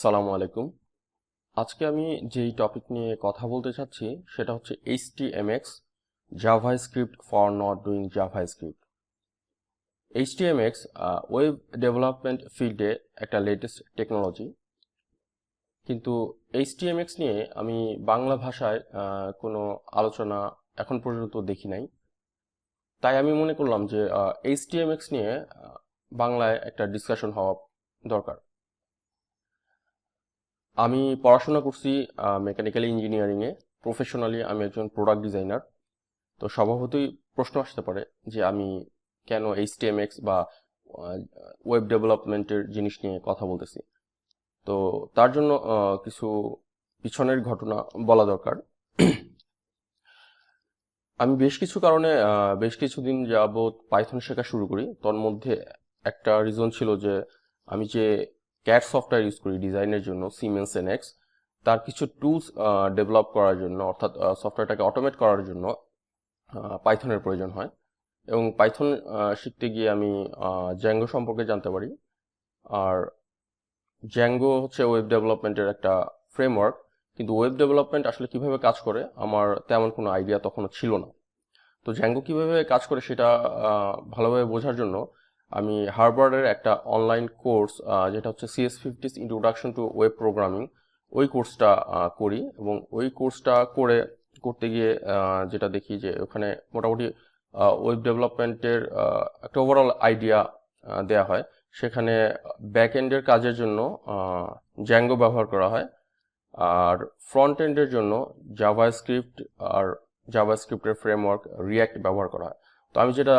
সালামু আলাইকুম। আজকে আমি যেই টপিক নিয়ে কথা বলতে চাচ্ছি সেটা হচ্ছে HTMX, JavaScript for not doing JavaScript. HTMX web development ফিল্ডে একটা লেটেস্ট টেকনোলজি, কিন্তু HTMX নিয়ে আমি বাংলা ভাষায় কোনো আলোচনা এখন পর্যন্ত দেখি নাই। তাই আমি মনে করলাম যে HTMX নিয়ে বাংলায় একটা ডিসকাশন হওয়া দরকার। আমি পড়াশোনা করছি মেকানিক্যাল ইঞ্জিনিয়ারিংয়ে। প্রফেশনালি আমি একজন প্রোডাক্ট ডিজাইনার। তো স্বভাবতই প্রশ্ন আসতে পারে যে আমি কেন HTMX বা ওয়েব ডেভেলপমেন্টের জিনিস নিয়ে কথা বলতেছি। তো তার জন্য কিছু পিছনের ঘটনা বলা দরকার। আমি বেশ কিছু কারণে বেশ কিছুদিন যাবৎ পাইথন শেখা শুরু করি। তোর মধ্যে একটা রিজন ছিল যে আমি যে ক্যাড সফটওয়্যার ইউজ করি ডিজাইনের জন্য, সিমেন্স এনএক্স, তার কিছু টুলস ডেভেলপ করার জন্য, অর্থাৎ সফটওয়্যারটাকে অটোমেট করার জন্য পাইথনের প্রয়োজন হয়। এবং পাইথন শিখতে গিয়ে আমি জ্যাঙ্গো সম্পর্কে জানতে পারি। আর জ্যাঙ্গো হচ্ছে ওয়েব ডেভেলপমেন্টের একটা ফ্রেমওয়ার্ক, কিন্তু ওয়েব ডেভেলপমেন্ট আসলে কিভাবে কাজ করে আমার তেমন কোনো আইডিয়া তখনও ছিল না। তো জ্যাঙ্গো কিভাবে কাজ করে সেটা ভালোভাবে বোঝার জন্য আমি হার্ভার্ডের একটা অনলাইন কোর্স, যেটা হচ্ছে CS50's introduction to web programming, ওই কোর্সটা করি। এবং ওই কোর্সটা করতে গিয়ে যেটা দেখি যে ওখানে মোটামুটি ওয়েব ডেভেলপমেন্টের একটা ওভারঅল আইডিয়া দেয়া হয়। সেখানে ব্যাক এন্ডের কাজের জন্য জ্যাঙ্গো ব্যবহার করা হয়, আর ফ্রন্ট এন্ডের জন্য জাভাস্ক্রিপ্ট আর জাভাস্ক্রিপ্টের ফ্রেমওয়ার্ক রিয়্যাক্ট ব্যবহার করা হয়। তো আমি যেটা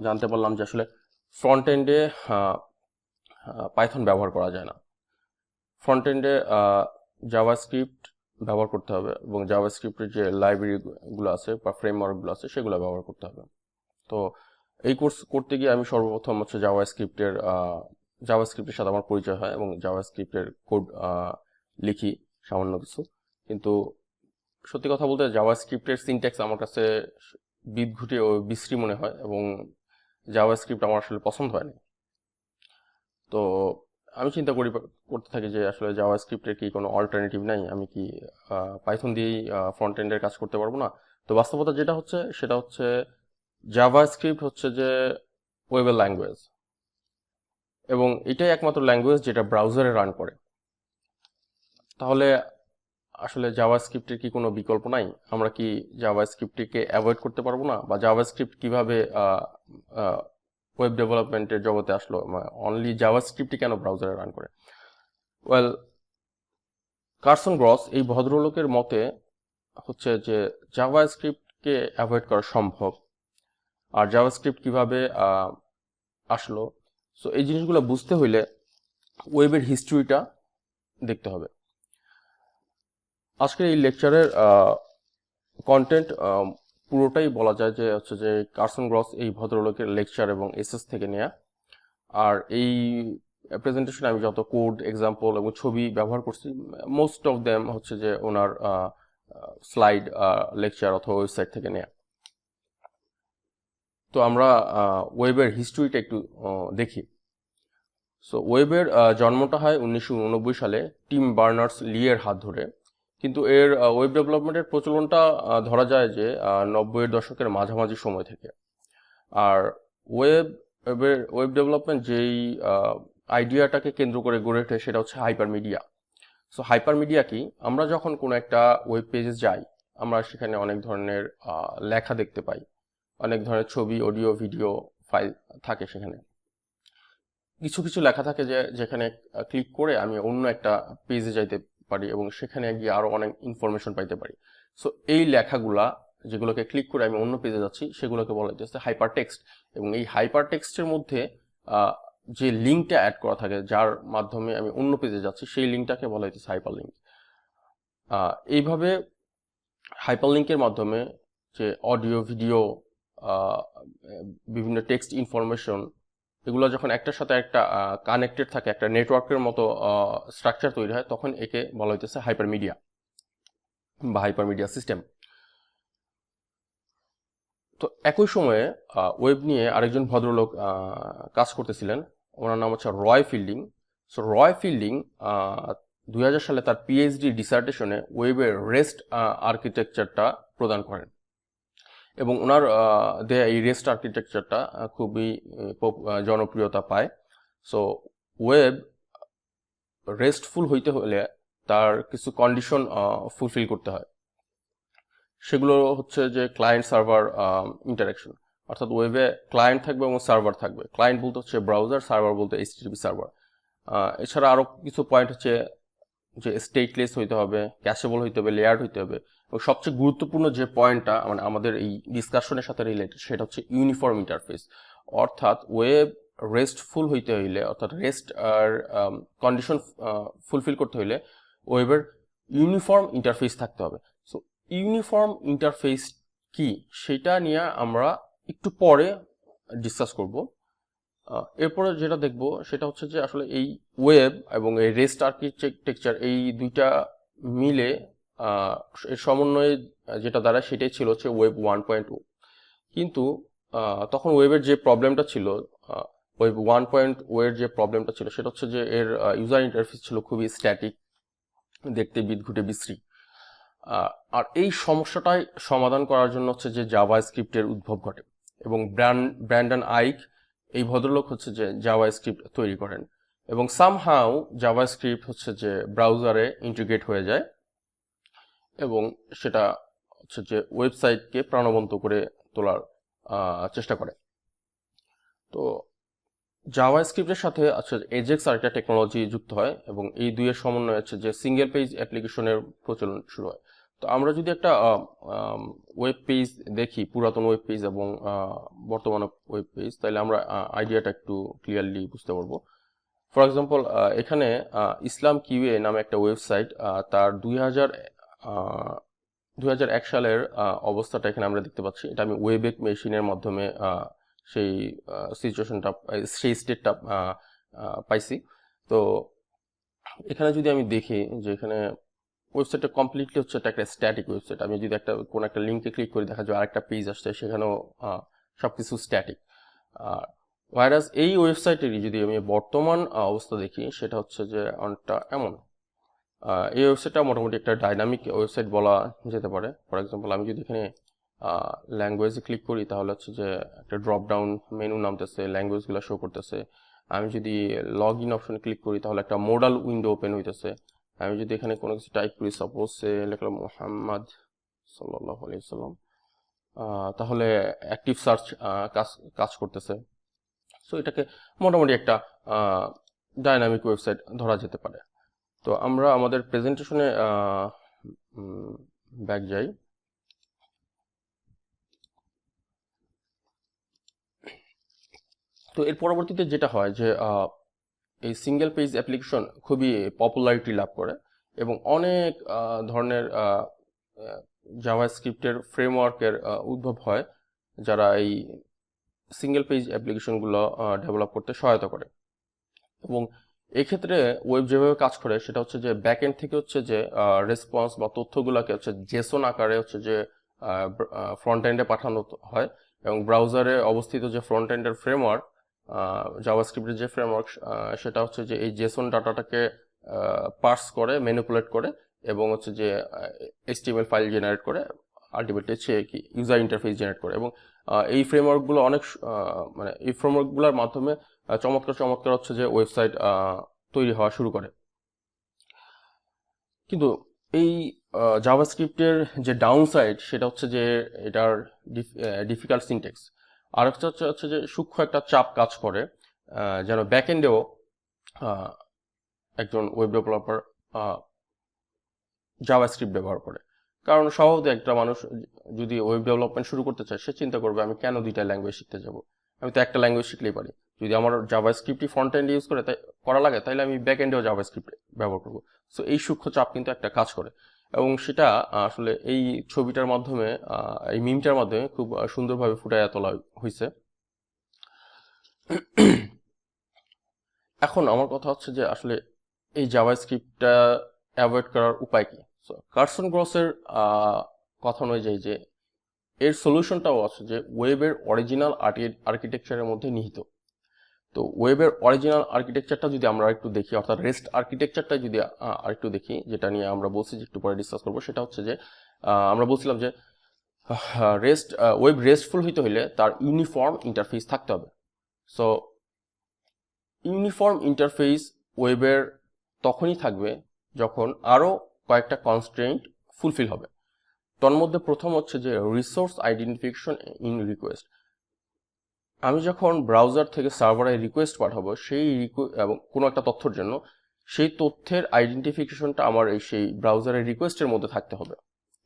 জানতে পারলাম যে আসলে ফ্রন্ট এন্ডে পাইথন ব্যবহার করা যায় না। ফ্রন্ট এন্ডে জাভাস্ক্রিপ্ট ব্যবহার করতে হবে এবং জাভাস্ক্রিপ্টের যে লাইব্রেরিগুলো আছে বা ফ্রেমওয়ার্কগুলো আছে সেগুলো ব্যবহার করতে হবে। তো এই কোর্স করতে গিয়ে আমি সর্বপ্রথম হচ্ছে জাভাস্ক্রিপ্টের সাথে আমার পরিচয় হয় এবং জাভাস্ক্রিপ্টের কোড লিখি সামান্য কিছু। কিন্তু সত্যি কথা বলতে জাভাস্ক্রিপ্টের সিনট্যাক্স আমার কাছে বিদঘুটে ও বিশ্রী মনে হয় এবং জাভাস্ক্রিপ্ট আমার আসলে পছন্দ হয় না। তো আমি চিন্তা করতে থাকি যে আসলে জাভাস্ক্রিপ্টের কি কোনো অল্টারনেটিভ নাই, আমি কি পাইথন দিয়েই ফ্রন্ট এন্ডের কাজ করতে পারবো না। তো বাস্তবতা যেটা হচ্ছে সেটা হচ্ছে জাভাস্ক্রিপ্ট হচ্ছে যে ওয়েবের ল্যাঙ্গুয়েজ, এবং এটাই একমাত্র ল্যাঙ্গুয়েজ যেটা ব্রাউজারে রান করে। তাহলে আসলে জাভাস্ক্রিপ্টের কি কোনো বিকল্প নাই? আমরা কি জাভাস্ক্রিপ্টকে অ্যাভয়েড করতে পারবো না? বা জাভাস্ক্রিপ্ট কিভাবে ওয়েব ডেভেলপমেন্টের জগতে আসলো? অনলি জাভাস্ক্রিপ্টই কেন ব্রাউজারে রান করে? ওয়েল, কার্সন গ্রস এই ভদ্রলোকের মতে হচ্ছে যে জাভাস্ক্রিপ্টকে অ্যাভয়েড করা সম্ভব। আর জাভাস্ক্রিপ্ট কিভাবে আসলো, সো এই জিনিসগুলো বুঝতে হইলে ওয়েবের হিস্ট্রিটা দেখতে হবে। আজকের এই লেকচারের কন্টেন্ট পুরোটাই বলা যায় যে হচ্ছে যে কার্সন গ্রস এই ভদ্রলোকের লেকচার এবং এসএস থেকে নেয়া। আর এই প্রেজেন্টেশনে আমি যত কোড, এক্সাম্পল এবং ছবি ব্যবহার করছি, মোস্ট অফ দেম হচ্ছে যে ওনার স্লাইড, লেকচার অথবা ওয়েবসাইট থেকে নেয়া। তো আমরা ওয়েবের হিস্ট্রিটা একটু দেখি। সো ওয়েবের জন্মটা হয় 1989 সালে টিম বার্নার্স লি এর হাত ধরে, কিন্তু এর ওয়েব ডেভেলপমেন্টের প্রচলনটা ধরা যায় যে 90-এর দশকের মাঝামাঝি সময় থেকে। আর ওয়েব ডেভেলপমেন্ট যেই আইডিয়াটাকে কেন্দ্র করে গড়ে ওঠে সেটা হচ্ছে hyper media. So hyper media কি? আমরা যখন কোনো একটা ওয়েব পেজে যাই, আমরা সেখানে অনেক ধরনের লেখা দেখতে পাই, অনেক ধরনের ছবি, অডিও, ভিডিও ফাইল থাকে। সেখানে কিছু কিছু লেখা থাকে যেখানে ক্লিক করে আমি অন্য একটা পেজে যাইতে পারি এবং সেখানে গিয়ে আরো অনেক ইনফরমেশন পাইতে পারি। সো এই লেখাগুলা যেগুলোকে ক্লিক করে আমি অন্য পেজে যাচ্ছি সেগুলোকে বলা হচ্ছে হাইপার টেক্সট। এবং এই হাইপার টেক্সটের মধ্যে যে লিঙ্কটা অ্যাড করা থাকে, যার মাধ্যমে আমি অন্য পেজে যাচ্ছি, সেই লিঙ্কটাকে বলা হচ্ছে হাইপার লিঙ্ক। এইভাবে হাইপার লিঙ্কের মাধ্যমে যে অডিও, ভিডিও, বিভিন্ন টেক্সট ইনফরমেশন, এগুলো যখন একটার সাথে একটা কানেক্টেড থাকে, একটা নেটওয়ার্কের মতো স্ট্রাকচার তৈরি হয়, তখন একে বলা হইতেছে হাইপার মিডিয়া বা হাইপার মিডিয়া সিস্টেম। তো একই সময়ে ওয়েব নিয়ে আরেকজন ভদ্রলোক কাজ করতেছিলেন, ওনার নাম হচ্ছে রয় ফিল্ডিং। সো রয় ফিল্ডিং 2000 সালে তার পিএইচডি ডিসার্টেশনে ওয়েবের রেস্ট আর্কিটেকচারটা প্রদান করেন এবং ওনার দেয়া এই রেস্ট আর্কিটেকচারটা খুবই জনপ্রিয়তা পায়। সো ওয়েব রেস্টফুল হইতে হলে তার কিছু কন্ডিশন ফুলফিল করতে হয়। সেগুলো হচ্ছে যে ক্লায়েন্ট সার্ভার ইন্টারাকশন, অর্থাৎ ওয়েবে ক্লায়েন্ট থাকবে এবং সার্ভার থাকবে। ক্লায়েন্ট বলতে হচ্ছে ব্রাউজার, সার্ভার বলতে এইচটিটিপি সার্ভার। এছাড়া আরও কিছু পয়েন্ট হচ্ছে যে স্টেটলেস হইতে হবে, ক্যাশেবল হইতে হবে, লেয়ার্ড হইতে হবে, এবং সবচেয়ে গুরুত্বপূর্ণ যে পয়েন্টটা মানে আমাদের এই ডিসকাশনের সাথে রিলেটেড সেটা হচ্ছে ইউনিফর্ম ইন্টারফেস। অর্থাৎ ওয়েব রেস্টফুল হইতে হইলে, অর্থাৎ রেস্ট আর কন্ডিশন ফুলফিল করতে হইলে ওয়েবের ইউনিফর্ম ইন্টারফেস থাকতে হবে। সো ইউনিফর্ম ইন্টারফেস কি সেটা নিয়ে আমরা একটু পরে ডিসকাস করব। এরপরে যেটা দেখব সেটা হচ্ছে যে আসলে এই ওয়েব এবং এই রেস্ট আর্কিটেকচার এই দুইটা মিলে এর সমন্বয়ে যেটা দ্বারা সেটাই ছিল হচ্ছে ওয়েব 1.0। কিন্তু তখন ওয়েবের যে প্রবলেমটা ছিল, ওয়েব 1.0 এর যে প্রবলেমটা ছিল সেটা হচ্ছে যে এর ইউজার ইন্টারফেস ছিল খুবই স্ট্যাটিক, দেখতে বিদঘুটে বিশ্রী। আর এই সমস্যাটাই সমাধান করার জন্য হচ্ছে যে জাভা স্ক্রিপ্টের উদ্ভব ঘটে এবং ব্র্যান্ডন আইক এই ভদ্রলোক হচ্ছে যে জাভা স্ক্রিপ্ট তৈরি করেন এবং সামহাউ জাভা স্ক্রিপ্ট হচ্ছে যে ব্রাউজারে ইন্টিগ্রেট হয়ে যায় এবং সেটা হচ্ছে যে ওয়েবসাইটকে প্রাণবন্ত করে তোলার চেষ্টা করে। তো জাভা স্ক্রিপ্টের সাথে আছে এজেক্স আরেকটা টেকনোলজি যুক্ত হয় এবং এই দুইয়ের সমন্বয় হচ্ছে যে সিঙ্গেল পেজ অ্যাপ্লিকেশনের প্রচলন শুরু হয়। তো আমরা যদি একটা ওয়েব পেজ দেখি, পুরাতন ওয়েব পেজ এবং বর্তমান ওয়েব পেজ, তাহলে আমরা আইডিয়াটা একটু ক্লিয়ারলি বুঝতে পারবো। ফর এক্সাম্পল, এখানে ইসলাম কিউএ নামে একটা ওয়েবসাইট, তার 2001 সালের অবস্থাটা এখানে আমরা দেখতে পাচ্ছি। এটা আমি ওয়েবেক মেশিনের মাধ্যমে সেই সিচুয়েশনটা, সেই স্টেটটা পাইছি। তো এখানে যদি আমি দেখি যে এখানে ওয়েবসাইটটা কমপ্লিটলি হচ্ছে একটা স্ট্যাটিক ওয়েবসাইট। আমি যদি কোনো একটা লিঙ্কে ক্লিক করি, দেখা যায় আরেকটা পেজ আসছে, সেখানেও সবকিছু স্ট্যাটিক। ভাইরাস এই ওয়েবসাইটেরই যদি আমি বর্তমান অবস্থা দেখি, সেটা হচ্ছে যে অনেকটা এমন। এই ওয়েবসাইটটা মোটামুটি একটা ডাইনামিক ওয়েবসাইট বলা যেতে পারে। ফর এক্সাম্পল, আমি যদি এখানে ল্যাঙ্গুয়েজে ক্লিক করি, তাহলে হচ্ছে যে একটা ড্রপ ডাউন মেনু নামতেছে, ল্যাঙ্গুয়েজগুলো শো করতেছে। আমি যদি লগ ইন অপশনে ক্লিক করি, তাহলে একটা মোডাল উইন্ডো ওপেন হইতেছে। আমি যদি এখানে কোনো কিছু টাইপ করি, সাপোজ লিখলাম মুহাম্মদ সাল্লাল্লাহু আলাইহি সাল্লাম, তাহলে অ্যাক্টিভ সার্চ কাজ করতেছে। সো এটাকে মোটামুটি একটা ডাইনামিক ওয়েবসাইট ধরা যেতে পারে। তো আমরা আমাদের প্রেজেন্টেশনে ব্যাক যাই। তো এর পরবর্তীতে যেটা হয় যে এই সিঙ্গেল পেজ অ্যাপ্লিকেশন খুবই পপুলারিটি লাভ করে এবং অনেক ধরনের জাভাস্ক্রিপ্টের ফ্রেমওয়ার্কের উদ্ভব হয়, যারা এই সিঙ্গেল পেজ অ্যাপ্লিকেশনগুলো ডেভেলপ করতে সহায়তা করে। এবং এক্ষেত্রে ওয়েব যেভাবে কাজ করে সেটা হচ্ছে যে ব্যাকএন্ড থেকে হচ্ছে যে রেসপন্স বা তথ্যগুলোকে হচ্ছে জেসন আকারে হচ্ছে যে ফ্রন্ট এন্ডে পাঠানো হয় এবং ব্রাউজারে অবস্থিত যে ফ্রন্ট এন্ডের ফ্রেমওয়ার্ক, জাভাস্ক্রিপ্টের যে ফ্রেমওয়ার্ক, সেটা হচ্ছে যে এই জেসন ডাটাটাকে পার্স করে, ম্যানিপুলেট করে এবং হচ্ছে যে এইচটিএমএল ফাইল জেনারেট করে, আলটিমেটলি হচ্ছে কি ইউজার ইন্টারফেস জেনারেট করে। এবং এই ফ্রেমওয়ার্কগুলো অনেক মানে এই ফ্রেমওয়ার্কগুলোর মাধ্যমে চমৎকার হচ্ছে যে ওয়েবসাইট তৈরি হওয়া শুরু করে। কিন্তু এই জাভাস্ক্রিপ্টের যে ডাউন সাইড সেটা হচ্ছে যে এটার ডিফিকাল্ট সিনট্যাক্স। আর হচ্ছে যে সূক্ষ্ম একটা চাপ কাজ করে যেন ব্যাকএন্ডেও একজন ওয়েব ডেভেলপার জাভাস্ক্রিপ্ট ব্যবহার করে। কারণ স্বভাবতই একটা মানুষ যদি ওয়েব ডেভেলপমেন্ট শুরু করতে চায়, সে চিন্তা করবে আমি কেন দুইটা ল্যাঙ্গুয়েজ শিখতে যাব, আমি তো একটা ল্যাঙ্গুয়েজ শিখলেই পারি। যদি আমার জাভাস্ক্রিপ্টই ফ্রন্ট এন্ড ইউজ করে করা লাগে, তাহলে আমি ব্যাক এন্ডেও জাভাস্ক্রিপ্ট ব্যবহার করবো। সো এই সূক্ষ্ম চাপ কিন্তু একটা কাজ করে এবং সেটা আসলে এই ছবিটার মাধ্যমে, এই মিমটার মাধ্যমে খুব সুন্দরভাবে ফুটাইয়া তোলা হয়েছে। এখন আমার কথা হচ্ছে যে আসলে এই জাভাস্ক্রিপ্টটা অ্যাভয়েড করার উপায় কি। সো কার্সন গ্রসের কথা অনুযায়ী যে এর সলিউশনটাও আছে যে ওয়েবের অরিজিনাল আর্কিটেকচারের মধ্যে নিহিত। তো ওয়েবের অরিজিনাল আর্কিটেকচারটা যদি আমরা একটু দেখি, অর্থাৎ রেস্ট আর্কিটেকচারটা যদি আরেকটু দেখি, যেটা নিয়ে আমরা বলছি যে একটু পরে ডিসকাস করবো, সেটা হচ্ছে যে আমরা বলছিলাম যে ওয়েব রেস্টফুল হইতে হইলে তার ইউনিফর্ম ইন্টারফেস থাকতে হবে। সো ইউনিফর্ম ইন্টারফেস ওয়েবের তখনই থাকবে যখন আরও কয়েকটা কনস্ট্রেন্ট ফুলফিল হবে। তার মধ্যে প্রথম হচ্ছে যে রিসোর্স আইডেন্টিফিকেশন ইন রিকোয়েস্ট। আমি যখন ব্রাউজার থেকে সার্ভারে রিকোয়েস্ট পাঠাবো এবং কোনো একটা তথ্যের জন্য, সেই তথ্যের আইডেন্টিফিকেশনটা আমার সেই ব্রাউজারের রিকোয়েস্টের মধ্যে থাকতে হবে।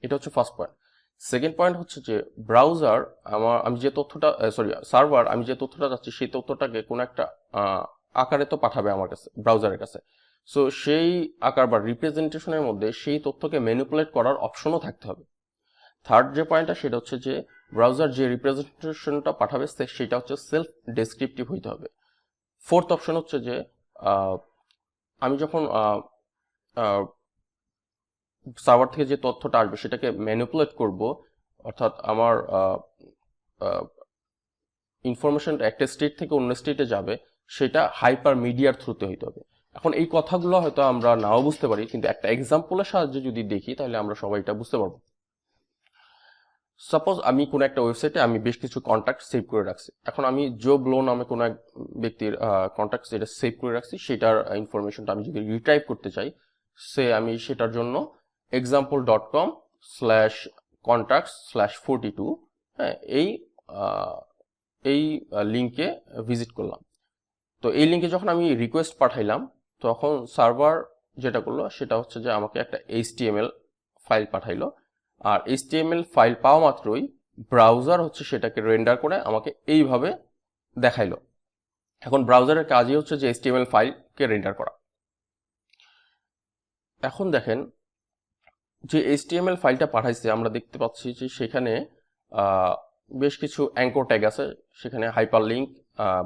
এটা হচ্ছে ফার্স্ট পয়েন্ট। সেকেন্ড পয়েন্ট হচ্ছে যে ব্রাউজার সার্ভার আমি যে তথ্যটা চাচ্ছি সেই তথ্যটাকে কোনো একটা আকারে তো পাঠাবে আমার কাছে, ব্রাউজারের কাছে। সো সেই আকার বা রিপ্রেজেন্টেশনের মধ্যে সেই তথ্যকে ম্যানিপুলেট করার অপশনও থাকতে হবে। থার্ড যে পয়েন্টটা সেটা হচ্ছে যে ব্রাউজার যে রিপ্রেজেন্টেশনটা পাঠাবে সেটা হচ্ছে সেলফ ডেসক্রিপটিভ হইতে হবে। ফোর্থ অপশন হচ্ছে যে আমি যখন সার্ভার থেকে যে তথ্যটা আসবে সেটাকে ম্যানিপুলেট করব, অর্থাৎ আমার ইনফরমেশন একটা স্টেট থেকে অন্য স্টেটে যাবে, সেটা হাইপার মিডিয়ার থ্রুতে হইতে হবে। এখন এই কথাগুলো হয়তো আমরা নাও বুঝতে পারি, কিন্তু একটা এক্সাম্পলের সাহায্যে যদি দেখি তাহলে আমরা সবাই এটা বুঝতে পারবো। সাপোজ আমি কোনো একটা ওয়েবসাইটে আমি বেশ কিছু কন্ট্যাক্ট সেভ করে রাখছি। এখন আমি জো ব্লো নামে কোনো এক ব্যক্তির কন্ট্যাক্ট যেটা সেভ করে রাখছি, সেটার ইনফরমেশনটা আমি যদি রিটাইপ করতে চাই, আমি সেটার জন্য example.com/contacts/42 হ্যাঁ এই লিঙ্কে ভিজিট করলাম। তো এই লিঙ্কে যখন আমি রিকোয়েস্ট পাঠাইলাম, তখন সার্ভার যেটা করলো সেটা হচ্ছে যে আমাকে একটা HTML ফাইল পাঠাইলো। আর HTML ফাইল পাওয়া মাত্রই ব্রাউজার হচ্ছে সেটাকে রেন্ডার করে আমাকে এইভাবে দেখাইলো। এখন ব্রাউজারের কাজই হচ্ছে যে HTML ফাইলকে রেন্ডার করা। এখন দেখেন যে HTML ফাইলটা পাঠাইছে, আমরা দেখতে পাচ্ছি যে সেখানে বেশ কিছু অ্যাঙ্কর ট্যাগ আছে, সেখানে হাইপার লিঙ্ক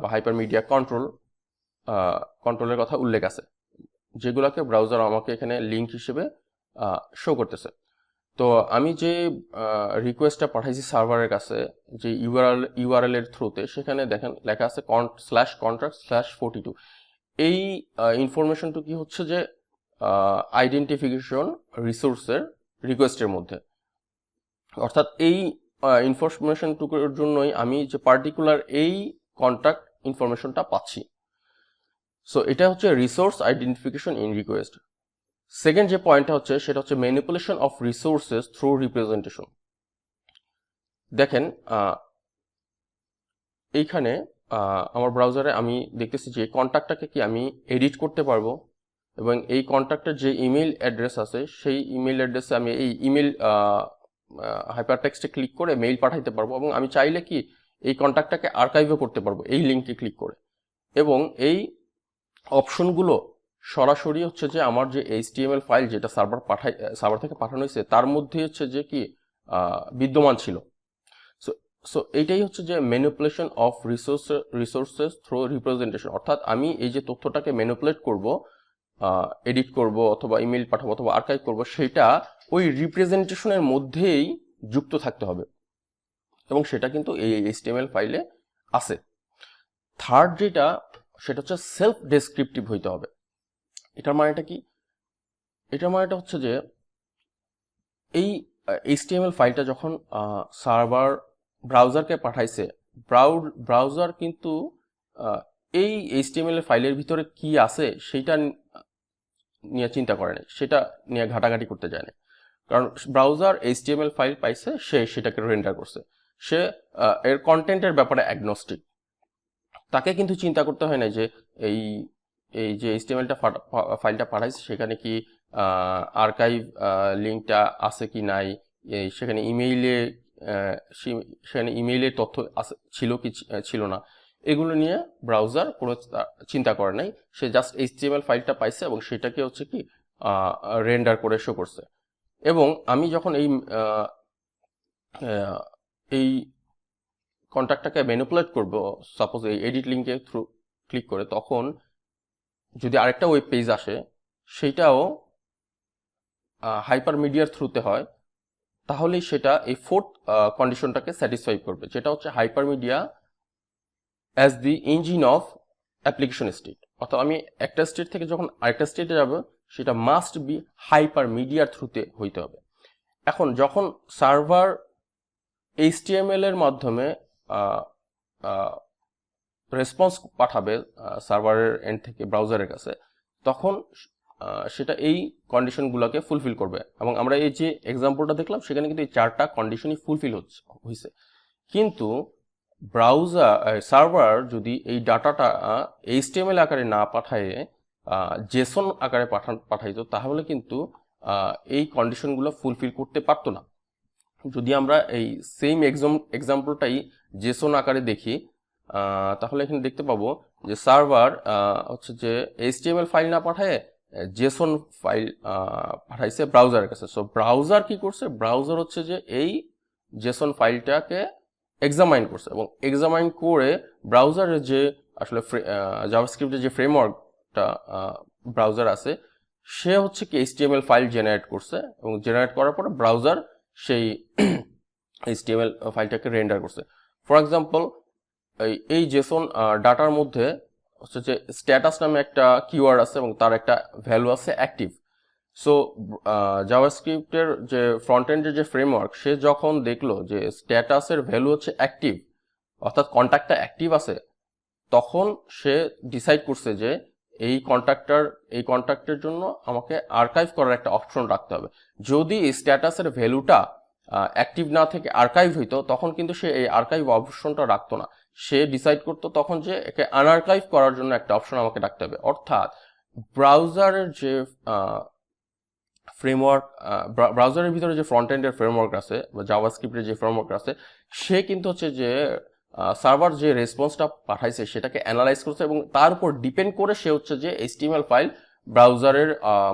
বা হাইপার মিডিয়া কন্ট্রোলের কথা উল্লেখ আছে, যেগুলোকে ব্রাউজার আমাকে এখানে লিঙ্ক হিসেবে শো করতেছে। তো আমি যে রিকোয়েস্টটা পাঠাইছি সার্ভারের কাছে যে ইউআরএল এর থ্রুতে, সেখানে দেখেন লেখা আছে /contract/42। এই ইনফরমেশনটা কি হচ্ছে যে আইডেন্টিফিকেশন রিসোর্সের রিকোয়েস্টের মধ্যে, অর্থাৎ এই ইনফরমেশনটুকুর জন্যই আমি যে পার্টিকুলার এই কন্ট্যাক্ট ইনফরমেশনটা পাচ্ছি। সো এটা হচ্ছে resource identification in request. Second যে পয়েন্টটা হচ্ছে সেটা হচ্ছে manipulation of resources through representation. দেখেন এইখানে আমার ব্রাউজারে আমি দেখতেছি যে কন্ট্যাক্টটাকে কি আমি এডিট করতে পারবো, এবং এই কন্ট্যাক্টের যে ইমেল অ্যাড্রেস আছে সেই ইমেল অ্যাড্রেসে আমি এই ইমেল হাইপারটেক্সটে ক্লিক করে মেইল পাঠাইতে পারবো, এবং আমি চাইলে কি এই কন্ট্যাক্টটাকে আর্কাইভও করতে পারবো এই লিঙ্কে ক্লিক করে। এবং এই অপশনগুলো সরাসরি হচ্ছে যে আমার যে HTML ফাইল যেটা সার্ভার থেকে পাঠানো হয়েছে তার মধ্যে হচ্ছে যে কি বিদ্যমান ছিল। সো এইটাই হচ্ছে যে manipulation of resources through representation, অর্থাৎ আমি এই যে তথ্যটাকে ম্যানিপুলেট করব, এডিট করব অথবা ইমেল পাঠাবো অথবা আর্কাইভ করব, সেটা ওই রিপ্রেজেন্টেশনের মধ্যেই যুক্ত থাকতে হবে, এবং সেটা কিন্তু এই HTML ফাইলে আছে। থার্ড যেটা সেটা হচ্ছে সেলফ ডেসক্রিপটিভ হইতে হবে। এটার মানেটা কি? এটার মানেটা হচ্ছে যে এই HTML ফাইলটা যখন সার্ভার ব্রাউজারকে পাঠাইছে, ব্রাউজার কিন্তু এই HTML ফাইলের ভিতরে কি আছে সেটা নিয়ে চিন্তা করে না, সেটা নিয়ে ঘাটাঘাটি করতে যায় না। কারণ ব্রাউজার HTML ফাইল পাইছে, সে সেটাকে রেন্ডার করছে, সে এর কন্টেন্টের ব্যাপারে অ্যাগনস্টিক। তাকে কিন্তু চিন্তা করতে হয় না যে এই যে HTML ফাইলটা পাঠাইছে সেখানে কি আর্কাইভ লিঙ্কটা আছে কি নাই, সেখানে ইমেইলের তথ্য ছিল কি ছিল না, এগুলো নিয়ে ব্রাউজার কোনো চিন্তা করে নাই। সে জাস্ট HTML ফাইলটা পাইছে এবং সেটাকে হচ্ছে কি রেন্ডার করে শো করছে। এবং আমি যখন এই কন্ট্যাক্টটাকে ম্যানিপুলেট করব, সাপোজ এই এডিট লিঙ্কে থ্রু ক্লিক করে, তখন যদি আরেকটা ওয়েব পেজ আসে সেইটাও হাইপার মিডিয়ার থ্রুতে হয়, তাহলেই সেটা এই ফোর্থ কন্ডিশনটাকে স্যাটিসফাই করবে, যেটা হচ্ছে hyper media as the engine of application state, অর্থাৎ আমি একটা স্টেট থেকে যখন আরেকটা স্টেটে যাব সেটা মাস্ট বি হাইপার মিডিয়ার থ্রুতে হইতে হবে। এখন যখন সার্ভার HTML এর মাধ্যমে রেসপন্স পাঠাবে সার্ভারের এন্ড থেকে ব্রাউজারের কাছে, তখন সেটা এই কন্ডিশনগুলোকে ফুলফিল করবে। এবং আমরা এই যে এক্সাম্পলটা দেখলাম সেখানে কিন্তু এই 4টা কন্ডিশনই ফুলফিল হয়েছে। কিন্তু সার্ভার যদি এই ডাটাটা HTML আকারে না পাঠায় জেসন আকারে পাঠাইতো, তাহলে কিন্তু এই কন্ডিশনগুলো ফুলফিল করতে পারতো না। যদি আমরা এই সেম এক্সাম্পলটাই জেসন আকারে দেখি, তাহলে এখানে দেখতে পাবো যে সার্ভার হচ্ছে যে HTML ফাইল না পাঠায় জেসন ফাইল পাঠাইছে ব্রাউজারের কাছে। সো ব্রাউজার কি করছে, ব্রাউজার হচ্ছে যে এই জেসন ফাইলটাকে এক্সামাইন করছে, এবং এক্সামাইন করে ব্রাউজারের যে আসলে জাভাস্ক্রিপ্টের যে ফ্রেমওয়ার্কটা ব্রাউজার আছে, সে হচ্ছে কি HTML ফাইল জেনারেট করছে, এবং জেনারেট করার পরে ব্রাউজার সেই HTML ফাইলটাকে রেন্ডার করছে। ফর এক্সাম্পল, এই জেসন ডাটার মধ্যে হচ্ছে যে স্ট্যাটাস নামে একটা কিওয়ার্ড আছে এবং তার একটা ভ্যালু আছে অ্যাক্টিভ। সো জাভাস্ক্রিপ্টের যে ফ্রন্ট এন্ডের যে ফ্রেমওয়ার্ক, সে যখন দেখলো যে স্ট্যাটাসের ভ্যালু হচ্ছে অ্যাক্টিভ, অর্থাৎ কন্ট্যাক্টটা অ্যাক্টিভ আছে, তখন সে ডিসাইড করছে যে এই কন্ট্যাক্টের জন্য আমাকে আর্কাইভ করার একটা অপশন রাখতে হবে। যদি স্ট্যাটাসের ভ্যালুটা অ্যাক্টিভ না থেকে আর্কাইভ হইতো, তখন কিন্তু সে এই আর্কাইভ অপশনটা রাখতো না। সে ডিসাইড করতো তখন যে একে আনআর্কাইভ করার জন্য একটা অপশন আমাকে রাখতে হবে। অর্থাৎ ব্রাউজারের যে ফ্রেমওয়ার্ক, ব্রাউজারের ভিতরে যে ফ্রন্ট এন্ডের ফ্রেমওয়ার্ক আছে বা জাভাস্ক্রিপ্টের যে ফ্রেমওয়ার্ক আছে, সে কিন্তু হচ্ছে যে সার্ভার যে রেসপন্সটা পাঠাইছে সেটাকে অ্যানালাইজ করছে, এবং তার উপর ডিপেন্ড করে সে হচ্ছে যে HTML ফাইল ব্রাউজারের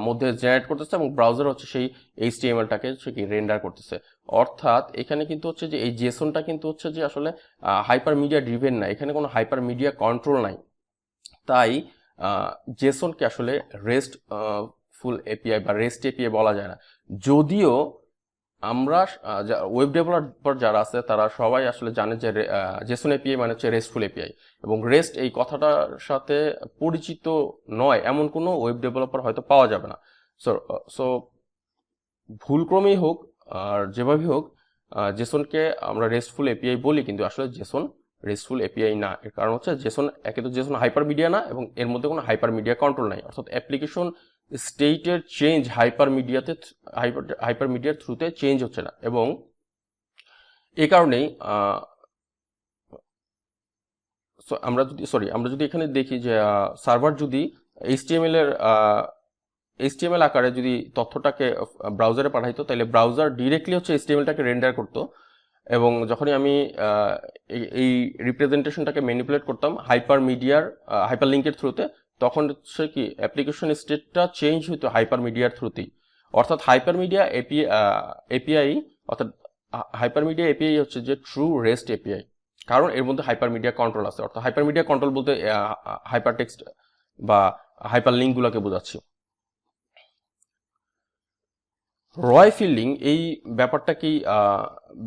মধ্যে জেনারেট করতেছে, এবং ব্রাউজার হচ্ছে সেই HTMLটাকে সে কি রেন্ডার করতেছে। অর্থাৎ এখানে কিন্তু হচ্ছে যে এই জেসনটা কিন্তু হচ্ছে যে আসলে হাইপার মিডিয়া ড্রিভেন না, এখানে কোনো হাইপার মিডিয়া কন্ট্রোল নাই। তাই জেসনকে আসলে রেস্ট ফুল এপিআই বা রেস্ট এপিআই বলা যায় না। যদিও আমরা ওয়েব ডেভেলপার যারা আছে তারা সবাই আসলে জানে যে জেসন এপিআই মানে হচ্ছে রেস্টফুল এপিআই, এবং রেস্ট এই কথাটার সাথে পরিচিত নয় এমন কোনো ওয়েব ডেভেলপার হয়তো পাওয়া যাবে না। সো ভুলক্রমেই হোক আর যেভাবেই হোক, জেসনকে আমরা রেস্টফুল এপিআই বলি, কিন্তু আসলে জেসন রেস্টফুল এপিআই না। এর কারণ হচ্ছে জেসন একে তো জেসন হাইপার মিডিয়া না, এবং এর মধ্যে কোনো হাইপার মিডিয়া কন্ট্রোল নাই। অর্থাৎ অ্যাপ্লিকেশন স্টেটের চেঞ্জ হাইপার মিডিয়ার থ্রুতে চেঞ্জ হচ্ছে না, এবং এই কারণেই আমরা যদি এখানে দেখি যে সার্ভার যদি HTML আকারে যদি তথ্যটাকে ব্রাউজারে পাঠাইতো, তাহলে ব্রাউজার ডিরেক্টলি হচ্ছে HTMLটাকে রেন্ডার করতো, এবং যখনই আমি এই রিপ্রেজেন্টেশনটাকে ম্যানিপুলেট করতাম হাইপার লিঙ্কের থ্রুতে, তখন হচ্ছে কি অ্যাপ্লিকেশন স্টেটটা চেঞ্জ হইতো হাইপার মিডিয়ার থ্রুতেই। অর্থাৎ হাইপার মিডিয়া এপিআই হচ্ছে যে ট্রু রেস্ট এপিআই, কারণ এর মধ্যে হাইপার মিডিয়া কন্ট্রোল আছে। অর্থাৎ হাইপার মিডিয়া কন্ট্রোল বলতে হাইপার টেক্সট বা হাইপার লিঙ্কগুলোকে বোঝাচ্ছি। রয় ফিল্ডিং এই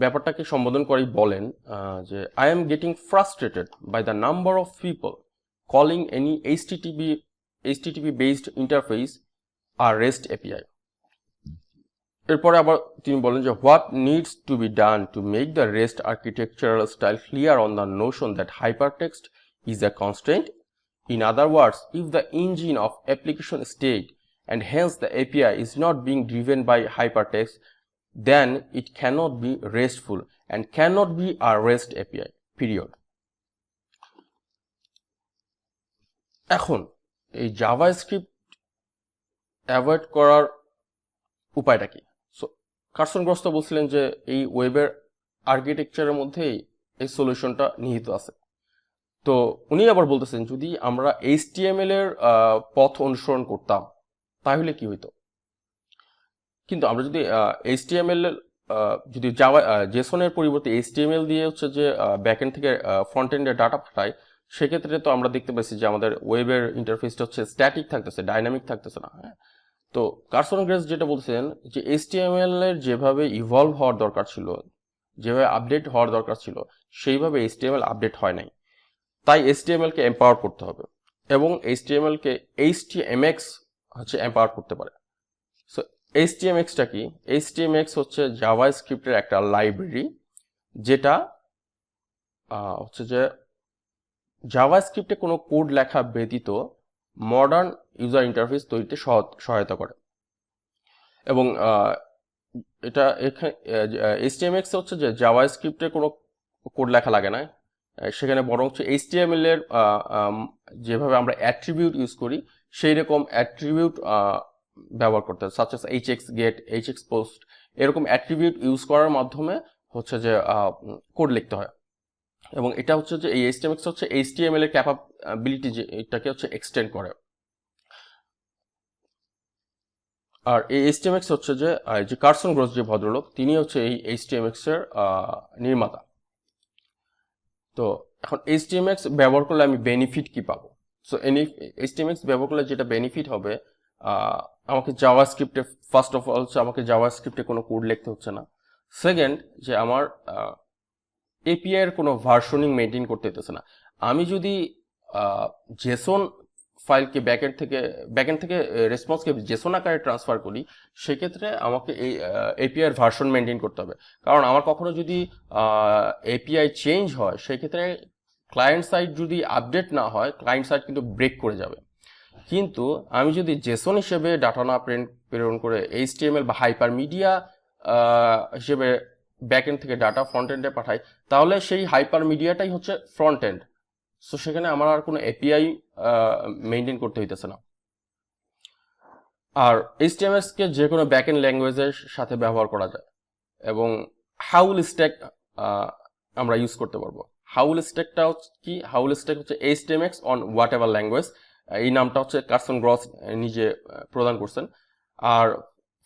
ব্যাপারটাকে সম্বোধন করেই বলেন যে I am getting frustrated by the number of people calling any HTTP based interface আর রেস্ট এপিআই। এরপরে আবার তিনি বলেন যে what needs to be done to make the REST architectural style clear on the notion that hypertext is a constraint. In other words, if the engine of application state and hence the API is not being driven by hypertext, then it cannot be RESTful and cannot be a REST API, period. এখন এই JavaScript avoid করার উপায়টা কি? So Carson গ্রস্ত বলছিলেন যে এই ওয়েবের আর্কিটেকচারের মধ্যেই এই সলিউশনটা নিহিত আছে। তো উনি আবার বলতেছেন যদি আমরা HTML এর পথ অনুসরণ করতাম তাহলে কি হইতো। কিন্তু আমরা যদি HTML যদি জেসনের পরিবর্তে HTML দিয়ে হচ্ছে যে ব্যাকএন্ড থেকে ফ্রন্ট এন্ডে ডাটা পাঠাই, সেক্ষেত্রে তো আমরা দেখতে পাচ্ছি যে আমাদের ওয়েবের ইন্টারফেসটা হচ্ছে স্ট্যাটিক থাকতেছে, ডাইনামিক থাকতেছে না। হ্যাঁ, তো কার্সন গ্রেস যেটা বলছেন যে HTML এর যেভাবে ইভলভ হওয়ার দরকার ছিল, যেভাবে আপডেট হওয়ার দরকার ছিল, সেইভাবে HTML আপডেট হয় নাই। তাই HTML কে এম্পাওয়ার করতে হবে। এবং HTML কে HTMX হচ্ছে এম্পাওয়ার করতে পারে। সো HTMX টা কি? HTMX হচ্ছে জাভাস্ক্রিপ্টের একটা লাইব্রেরি, যেটা হচ্ছে যে জাভাস্ক্রিপ্টে কোনো কোড লেখা ব্যতীত মডার্ন ইউজার ইন্টারফেস তৈরিতে সহায়তা করে। এবং এটা এখানে HTMX হচ্ছে যে জাভাস্ক্রিপ্টে কোনো কোড লেখা লাগে না, সেখানে বরং হচ্ছে HTML এর যেভাবে আমরা অ্যাট্রিবিউট ইউজ করি সেই রকম অ্যাট্রিবিউট ব্যবহার করতে হয়, such as hx get, hx post, এরকম অ্যাট্রিবিউট ইউজ করার মাধ্যমে হচ্ছে যে কোড লিখতে হয়। এবং এটা হচ্ছে যে এই HTMX হচ্ছে HTML এর ক্যাপাবিলিটি যে এটাকে হচ্ছে এক্সটেন্ড করে। আর এই HTMX হচ্ছে যে কার্সন গ্রোস যে ভদ্রলোক, তিনি হচ্ছে এই HTMX এর নির্মাতা। তো এখন HTMX ব্যবহার করলে আমি বেনিফিট কি পাবো? সো HTMX ব্যবহার করলে যেটা বেনিফিট হবে, আমাকে জাভাস্ক্রিপ্টে ফার্স্ট অফ অল আমাকে জাভাস্ক্রিপ্টে কোনো কোড লিখতে হচ্ছে না। সেকেন্ড, যে আমার এপিআই এর কোনো ভার্সনিং মেনটেন করতে হতেছে না। আমি যদি জেসন ফাইলকে ব্যাকএন্ড থেকে রেসপন্সকে জেসন আকারে ট্রান্সফার করি, সেক্ষেত্রে আমাকে এই এপিআই এর ভার্সন মেনটেন করতে হবে। কারণ আমার কখনো যদি এপিআই চেঞ্জ হয়, সেক্ষেত্রে ক্লায়েন্ট সাইড যদি আপডেট না হয়, ক্লায়েন্ট সাইড কিন্তু ব্রেক করে যাবে। কিন্তু আমি যদি জেসন হিসেবে ডাটা না প্রেরণ করে এইচটিএমএল বা হাইপার মিডিয়া হিসেবে ব্যাকএন্ড থেকে ডাটা ফ্রন্ট এন্ডে পাঠাই, তাহলে সেই হাইপার মিডিয়াটাই হচ্ছে ফ্রন্ট এন্ড। সো সেখানে আমার আর কোনো এপিআই মেনটেন করতে হইতেছে না। আর এইচটিএমএস কে যে কোনো ব্যাকএন্ড ল্যাঙ্গুয়েজের সাথে ব্যবহার করা যায়, এবং হাউল স্ট্যাক আমরা ইউজ করতে পারবো। হাউল স্ট্যাকটা কি? হাউল স্ট্যাক হচ্ছে এইচটিএমএক্স অন হোয়াট এভার ল্যাঙ্গুয়েজ। এই নামটা হচ্ছে কার্সন গ্রস নিজে প্রদান করছেন। আর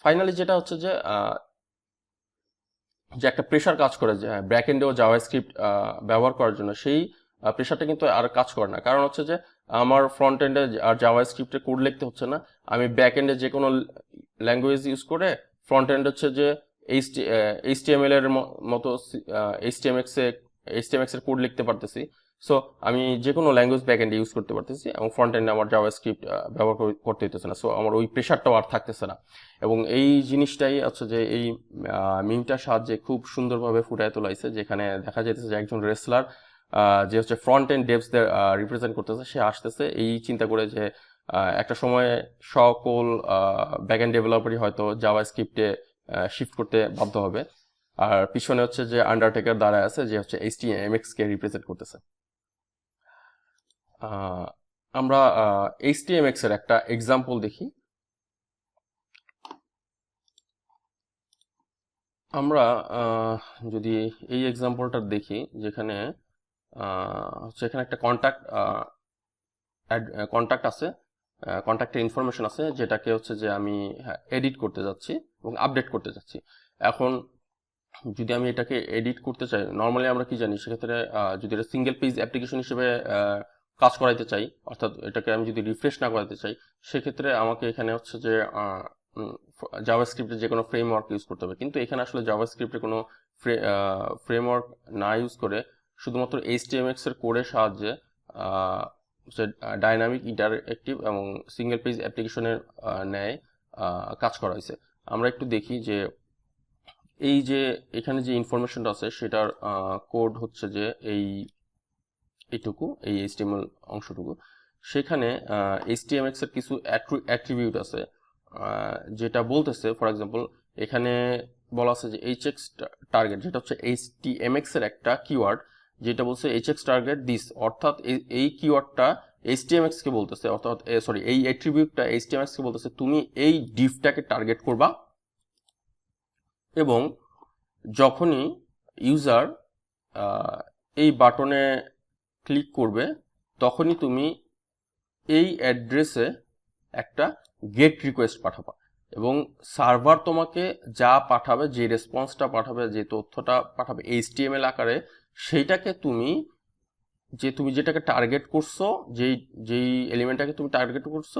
ফাইনালি যেটা হচ্ছে যে একটা প্রেশার কাজ করে যে ব্যাকএন্ডেও জাভাস্ক্রিপ্ট ব্যবহার করার জন্য, সেই প্রেশারটা কিন্তু আর কাজ করে না। কারণ হচ্ছে যে আমার ফ্রন্ট এন্ডে আর জাভাস্ক্রিপ্টে কোড লিখতে হচ্ছে না। আমি ব্যাক এন্ডে যে কোনো ল্যাঙ্গুয়েজ ইউজ করে ফ্রন্ট এন্ড হচ্ছে যে এইচটিএমএল এর মতো এইচটিএমএক্স এর কোড লিখতে পারতেছি। সো আমি যে কোনো ল্যাঙ্গুয়েজ ব্যাক এন্ডে ইউজ করতে পারতেছি, এবং ফ্রন্ট এন্ডে আমার জাভাস্ক্রিপ্ট ব্যবহার করতে হইতেছে না। সো আমার ওই প্রেশারটাও আর থাকতেছে না। এবং এই জিনিসটাই হচ্ছে যে এই মিমটার সাহায্যে খুব সুন্দরভাবে ফুটায় তোলাইছে, যেখানে দেখা যাইতেছে যে একজন রেসলার যে হচ্ছে ফ্রন্ট এন্ড ডেভসদের রিপ্রেজেন্ট করতেছে, সে আসতেছে এই চিন্তা করে যে একটা সময়ে সকল ব্যাক এন্ড ডেভেলপারই হয়তো জাভাস্ক্রিপ্টে শিফট করতে বাধ্য হবে। আর পিছনে হচ্ছে যে আন্ডারটেকার দাঁড়ায় আছে, যে হচ্ছে HTMX কে রিপ্রেজেন্ট করতেছে। আমরা HTMX এর একটা এক্সাম্পল দেখি। আমরা যদি এই এক্সাম্পলটা দেখি, যেখানে হচ্ছে এখানে একটা কন্ট্যাক্ট আছে, কন্ট্যাক্টের ইনফরমেশন আছে, যেটাকে হচ্ছে যে আমি এডিট করতে যাচ্ছি এবং আপডেট করতে যাচ্ছি। এখন যদি আমি এটাকে এডিট করতে চাই, নর্মালি আমরা কি জানি, সেক্ষেত্রে যদি এটা সিঙ্গেল পেজ অ্যাপ্লিকেশন হিসেবে কাজ করাইতে চাই, অর্থাৎ এটাকে আমি যদি রিফ্রেশ না করাতে চাই, সেক্ষেত্রে আমাকে এখানে হচ্ছে যে জাভাস্ক্রিপ্টের যে কোনো ফ্রেমওয়ার্ক ইউজ করতে হবে। কিন্তু এখানে আসলে জাভাস্ক্রিপ্টের কোনো ফ্রেমওয়ার্ক না ইউজ করে শুধুমাত্র এইচটিএমএক্স এর কোডের সাহায্যে ডাইনামিক, ইন্টারঅ্যাক্টিভ এবং সিঙ্গেল পেজ অ্যাপ্লিকেশনের ন্যায় কাজ করা হয়েছে। আমরা একটু দেখি যে এই যে এখানে যে ইনফরমেশনটা আছে, সেটার কোড হচ্ছে যে এইটুকু, এই HTML অংশটুকু। সেখানে HTMX এর কিছু অ্যাট্রিবিউট আছে, যেটা বলতেছে, ফর এক্সাম্পল এখানে বলা আছে যে hx টার্গেট, যেটা হচ্ছে HTMX এর একটা কিওয়ার্ড, যেটা বলছে hx টার্গেট দিস, অর্থাৎ এই কিওয়ার্ডটা HTMX কে বলতেছে, অর্থাৎ এই অ্যাট্রিবিউটটা HTMX কে বলতেছে তুমি এই ডিভটাকে টার্গেট করবা, এবং যখনই ইউজার এই বাটনে ক্লিক করবে, তখনই তুমি এই অ্যাড্রেসে একটা গেট রিকোয়েস্ট পাঠাবা, এবং সার্ভার তোমাকে যা পাঠাবে, যে রেসপন্সটা পাঠাবে, যে তথ্যটা পাঠাবে HTML আকারে, সেইটাকে তুমি যেটাকে টার্গেট করছো, যেই এলিমেন্টটাকে তুমি টার্গেট করছো,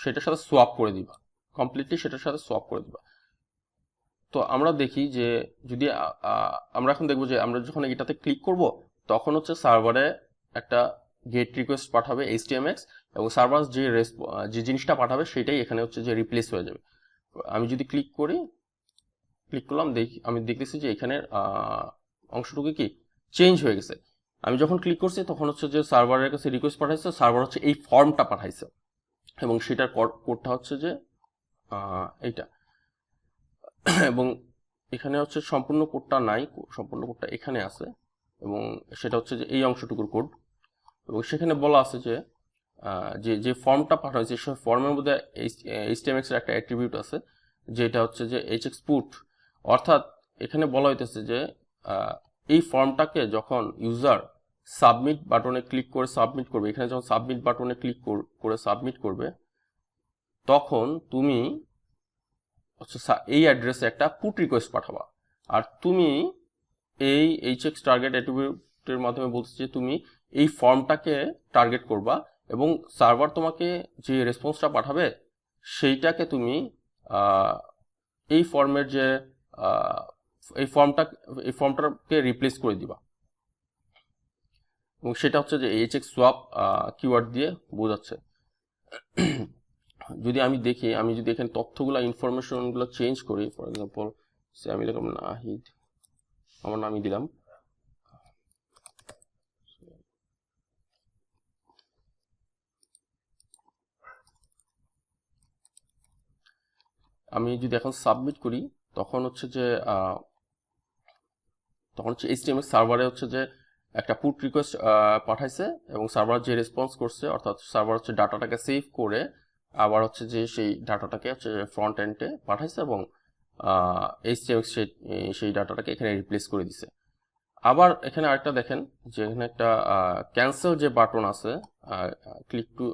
সেটার সাথে সোয়াপ করে দিবা, কমপ্লিটলি সেটার সাথে সোয়াপ করে দিবা। তো আমরা দেখি যে যদি আমরা এখন দেখবো যে আমরা যখন এটাতে ক্লিক করব, তখন হচ্ছে সার্ভারে একটা গেট রিকোয়েস্ট পাঠাবে HTMX, এবং সার্ভার যে জিনিসটা পাঠাবে সেটাই এখানে হচ্ছে যে রিপ্লেস হয়ে যাবে। আমি যদি ক্লিক করলাম, আমি দেখতেছি যে এখানের অংশটুকু কি চেঞ্জ হয়ে গেছে। আমি যখন ক্লিক করছি তখন হচ্ছে যে সার্ভারের কাছে রিকোয়েস্ট পাঠাইছে, সার্ভার হচ্ছে এই ফর্মটা পাঠাইছে, এবং সেটার কোডটা হচ্ছে যে এইটা। এবং এখানে হচ্ছে সম্পূর্ণ কোডটা নাই, সম্পূর্ণ কোডটা এখানে আছে, এবং সেটা হচ্ছে যে এই অংশটুকুর কোড। এবং সেখানে বলা আছে যে যে ফর্মটা পাঠানো হয়েছে সেই ফর্মের মধ্যে HTMX এর একটা অ্যাট্রিবিউট আছে, যেটা হচ্ছে যে hxput। অর্থাৎ এখানে বলা হইতেছে যে এই ফর্মটাকে যখন ইউজার সাবমিট বাটনে ক্লিক করে সাবমিট করবে, এখানে যখন সাবমিট বাটনে ক্লিক করে সাবমিট করবে, তখন তুমি এই অ্যাড্রেসে একটা পুট রিকোয়েস্ট পাঠাবা। আর তুমি এই hx টার্গেট অ্যাট্রিবিউটের মাধ্যমে বলছে যে তুমি এই ফর্মটাকে টার্গেট করবা, এবং সার্ভার তোমাকে যে রেসপন্সটা পাঠাবে সেইটাকে তুমি এই ফর্মের যে এই ফর্মটাকে রিপ্লেস করে দিবা। এবং সেটা হচ্ছে যে hx swap কিওয়ার্ড দিয়ে বোঝাচ্ছে। যদি আমি দেখি, আমি যদি এখানে তথ্যগুলো ইনফরমেশনগুলো চেঞ্জ করি, ফর এক্সাম্পল আমি লিখলাম নাহিদ, আমার নামই দিলাম, আমি যদি এখন সাবমিট করি তখন হচ্ছে যে HTML সার্ভারে হচ্ছে যে একটা পুট রিকোয়েস্ট পাঠাইছে, এবং সার্ভার যে রেসপন্স করছে, অর্থাৎ সার্ভার হচ্ছে ডাটাটাকে সেভ করে আবার হচ্ছে যে সেই ডাটাটাকে হচ্ছে ফ্রন্ট এন্ডে পাঠাইছে, এবং HTML সেই ডাটাটাকে এখানে রিপ্লেস করে দিছে। আবার এখানে আরেকটা দেখেন যে এখানে একটা ক্যান্সেল যে বাটন আছে, ক্লিক টু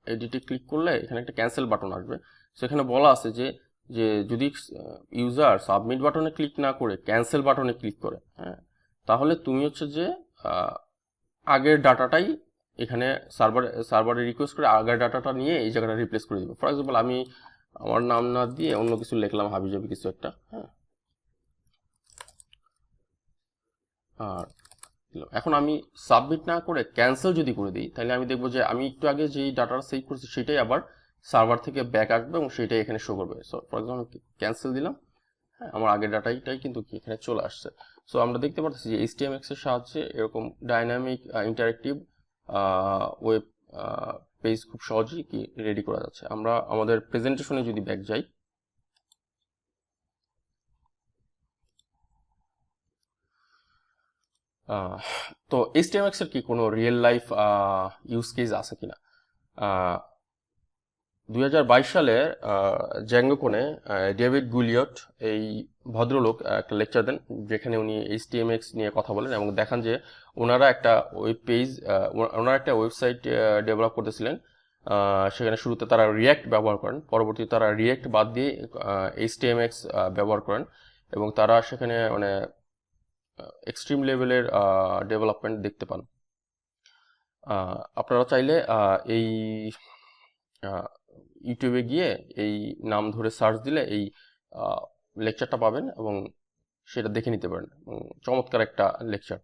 এডিটে ক্লিক করলে এখানে একটা ক্যান্সেল বাটন আসবে। সেখানে বলা আছে যে যে যদি ইউজার সাবমিট বাটনে ক্লিক না করে ক্যান্সেল বাটনে ক্লিক করে, হ্যাঁ, তাহলে তুমি হচ্ছে যে আগের ডাটাটাই এখানে সার্ভারে রিকোয়েস্ট করে আগের ডাটাটা নিয়ে এই জায়গাটা রিপ্লেস করে দিবে। ফর এক্সাম্পল আমি আমার নাম না দিয়ে অন্য কিছু লিখলাম, হাবিজাবি কিছু একটা, হ্যাঁ, আর এখন আমি সাবমিট না করে ক্যান্সেল যদি করে দিই, তাহলে আমি দেখবো যে আমি একটু আগে যেই ডাটাটা সেভ করছি সেটাই আবার সার্ভার থেকে ব্যাক আসবে, এবং সেটাই এখানে শো করবে। সো ফর এক্সাম্পল ক্যান্সেল দিলাম, হ্যাঁ, আমার আগের ডাটাটাই কিন্তু এখানে চলে আসছে। সো আমরা দেখতে পাচ্ছি যে HTMX এর সাহায্যে এরকম ডাইনামিক ইন্টারেক্টিভ ওয়েব পেজ খুব সহজেই কি রেডি করা যাচ্ছে। আমরা আমাদের প্রেজেন্টেশনে যদি ব্যাক যাই, তো HTMX এর কি কোনো রিয়েল লাইফ ইউজ কেস আছে কিনা? 2022 সালে জ্যাঙ্গোকনে ডেভিড গুলিয়ট এই ভদ্রলোক একটা লেকচার দেন, যেখানে উনি HTMX নিয়ে কথা বলেন এবং দেখান যে ওনারা একটা ওয়েবসাইট ডেভেলপ করতেছিলেন। সেখানে শুরুতে তারা রিয়্যাক্ট ব্যবহার করেন, পরবর্তীতে তারা রিয়্যাক্ট বাদ দিয়ে HTMX ব্যবহার করেন, এবং তারা সেখানে মানে এক্সট্রিম লেভেলের ডেভেলপমেন্ট দেখতে পান। আপনারা চাইলে এই ইউটিউবে গিয়ে এই নাম ধরে সার্চ দিলে এই লেকচারটা পাবেন, এবং সেটা দেখে নিতে পারেন। চমৎকার একটা লেকচার।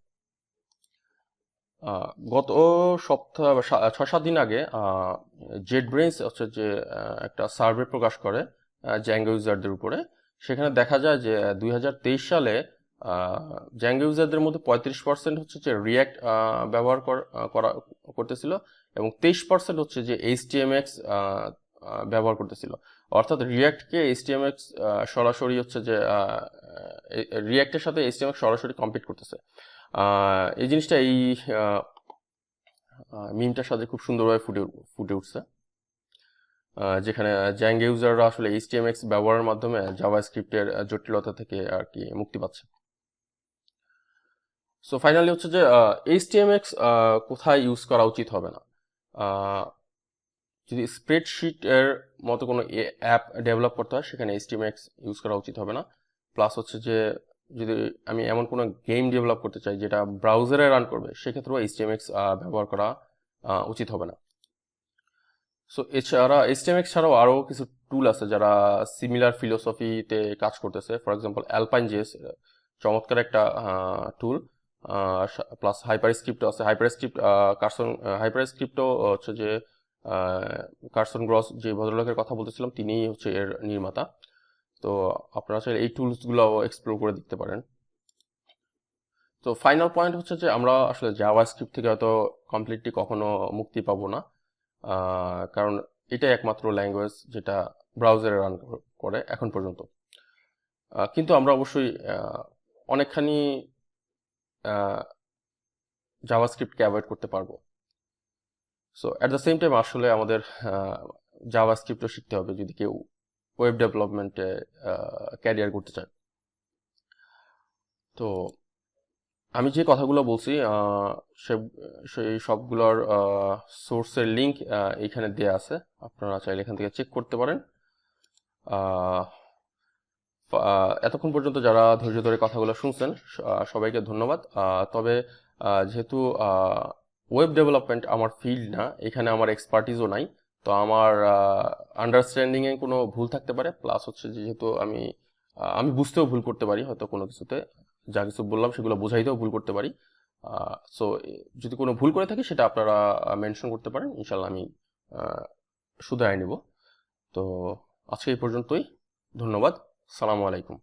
গত সপ্তাহ 6-7 দিন আগে JetBrains হচ্ছে যে একটা সার্ভে প্রকাশ করে জ্যাঙ্গো ইউজারদের উপরে। সেখানে দেখা যায় যে 2023 সালে জ্যাঙ্গো ইউজারদের মধ্যে 35% হচ্ছে যে রিয়্যাক্ট ব্যবহার করতেছিল, এবং 23% হচ্ছে যে HTMX ব্যবহার করতেছিল। অর্থাৎ রিয়্যাক্টকে HTMX সরাসরি হচ্ছে যে রিয়্যাক্টের সাথে HTMX সরাসরি কম্পিট করতেছে। এই জিনিসটা এই মিমটার সাথে খুব সুন্দরভাবে ফুটে উঠছে, যেখানে জ্যাঙ্গো ইউজাররা আসলে HTMX ব্যবহারের মাধ্যমে জাভাস্ক্রিপ্টের জটিলতা থেকে আর কি মুক্তি পাচ্ছে। সো ফাইনালি হচ্ছে যে HTMX কোথায় ইউজ করা উচিত হবে না? যদি স্প্রেডশিট এর মতো কোনো অ্যাপ ডেভেলপ করতে হয় সেখানে HTMX ইউজ করা উচিত হবে না। প্লাস হচ্ছে যে যদি আমি এমন কোনো গেম ডেভেলপ করতে চাই যেটা ব্রাউজারে রান করবে, সেক্ষেত্রেও HTMX ব্যবহার করা উচিত হবে না। সো এছাড়া HTMX ছাড়াও আরও কিছু টুল আছে যারা সিমিলার ফিলোসফিতে কাজ করতেছে। ফর এক্সাম্পল অ্যালপাইন JS চমৎকার একটা টুল, প্লাস হাইপার স্ক্রিপ্ট আছে। হাইপার স্ক্রিপ্ট কার্সন হাইপার স্ক্রিপ্টও হচ্ছে যে কার্সন গ্রস যে ভদ্রলোকের কথা বলতেছিলাম তিনিই হচ্ছে এর নির্মাতা। তো আপনারা চাইলে এই টুলসগুলো এক্সপ্লোর করে দেখতে পারেন। তো ফাইনাল পয়েন্ট হচ্ছে যে আমরা আসলে জাভা স্ক্রিপ্ট থেকে হয়তো কমপ্লিটলি কখনো মুক্তি পাবো না, কারণ এটাই একমাত্র ল্যাঙ্গুয়েজ যেটা ব্রাউজারে রান করে এখন পর্যন্ত। কিন্তু আমরা অবশ্যই অনেকখানি জাভাস্ক্রিপ্টকে অ্যাভয়েড করতে পারবো। So at the same time আসলে আমাদের জাভাস্ক্রিপ্টও শিখতে হবে যদি কেউ ওয়েব ডেভেলপমেন্টে ক্যারিয়ার করতে চায়। তো আমি যে কথাগুলো বলছি সেই সবগুলোর সোর্সের লিঙ্ক এখানে দেয়া আছে, আপনারা চাইলে এখান থেকে চেক করতে পারেন। এতক্ষণ পর্যন্ত যারা ধৈর্য ধরে কথাগুলো শুনছেন সবাইকে ধন্যবাদ। তবে যেহেতু ওয়েব ডেভেলপমেন্ট আমার ফিল্ড না, এখানে আমার এক্সপার্টিসও নাই, তো আমার আন্ডারস্ট্যান্ডিংয়ে কোনো ভুল থাকতে পারে। প্লাস হচ্ছে যে যেহেতু আমি বুঝতেও ভুল করতে পারি, হয়তো কোনো কিছুতে যা কিছু বললাম সেগুলো বোঝাইতেও ভুল করতে পারি। সো যদি কোনো ভুল করে থাকি সেটা আপনারা মেনশন করতে পারেন, ইনশাল্লাহ আমি শুধরাই নেব। তো আজকে এই পর্যন্তই, ধন্যবাদ, সালামু আলাইকুম।